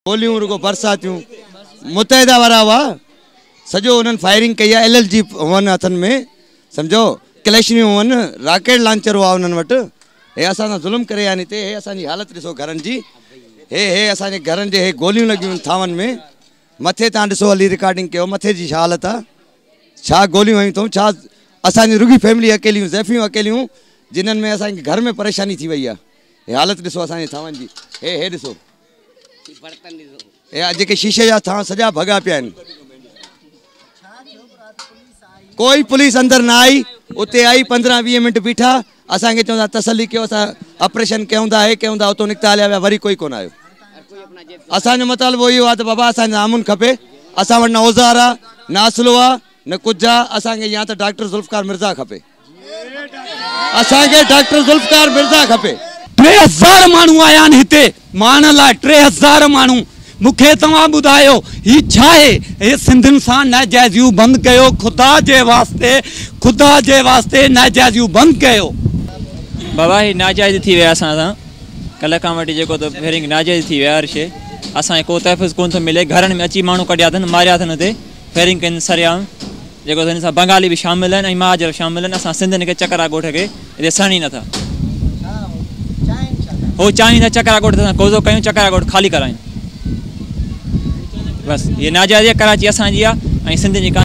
गोलियूं रुगो बरसातियूं मुतहदा वारा हुआ सॼो उन्हनि फायरिंग कई आहे LLG हुअनि हथनि में सम्झो क्लैशनियूं हुअनि रॉकेट लॉन्चर हुआ उन्हनि वटि हे असां सां ज़ुल्म करे आया हिते हे असांजी हालत ॾिसो घरनि जी हे असांजे घरनि जे हे गोलियूं लॻियूं आहिनि थांवनि में मथे तव्हां ॾिसो हली रिकॉर्डिंग कयो मथे जी छा हालत आहे छा गोलियूं हयूं अथऊं छा असांजी रुगी फैमिली अकेलियूं ज़ैफ़ियूं अकेलियूं जिन्हनि में असांखे घर में परेशानी थी वई आहे हे हालत ॾिसो असांजे थांवनि जी हे ॾिसो हे जेके शीशे जा थां सॼा भॻा पिया आहिनि कोई पुलिस अंदर ना आई उते आई 15-20 मिनट बीठा असांखे चवंदा तसली कयो असां ऑपरेशन कयूं था हे कयूं था उतो निकिता हलिया विया वरी कोई कोन आयो असांजो मतिलबु इहो आहे त बाबा असांखे अमन खपे असां वटि न औज़ार आहे न असलो आहे न कुझु आहे असांखे या त डॉक्टर ज़ुल्फ़कार मिर्ज़ा खपे असांखे डॉक्टर ज़ुल्फ़कार मिर्ज़ा खपे 3000 माण्हू आया आहिनि हिते मान लाइ 3000 माण्हू मूंखे तव्हां ॿुधायो ही छा आहे हे सिंधियुनि सां नाजाइज़ियूं बंदि कयो खुदा जे वास्ते नाजाइज़ियूं बंदि कयो बाबा ही नाजाइज़ थी विया असां सां कल्ह खां वठी जेको त फेरिंग नाजाइज़ थी विया हर शइ असांखे को तहफ़ुज़ कोन थो मिले घरनि में अची माण्हू कढिया अथनि मारिया अथनि हिते फेरिंग कनि सरियाम जेको हिन सां बंगाली बि शामिल आहिनि ऐं महाजर शामिल आहिनि असां सिंधियुनि खे चकरा ॻोठ खे हिते सड़नि ई नथा हो चाहिनि था चकरा ॻोठ असां कोज़ो कयूं चकरा ॻोठ ख़ाली करायूं बस ये नाजायज़ कराची असांजी आहे ऐं सिंधियुनि जी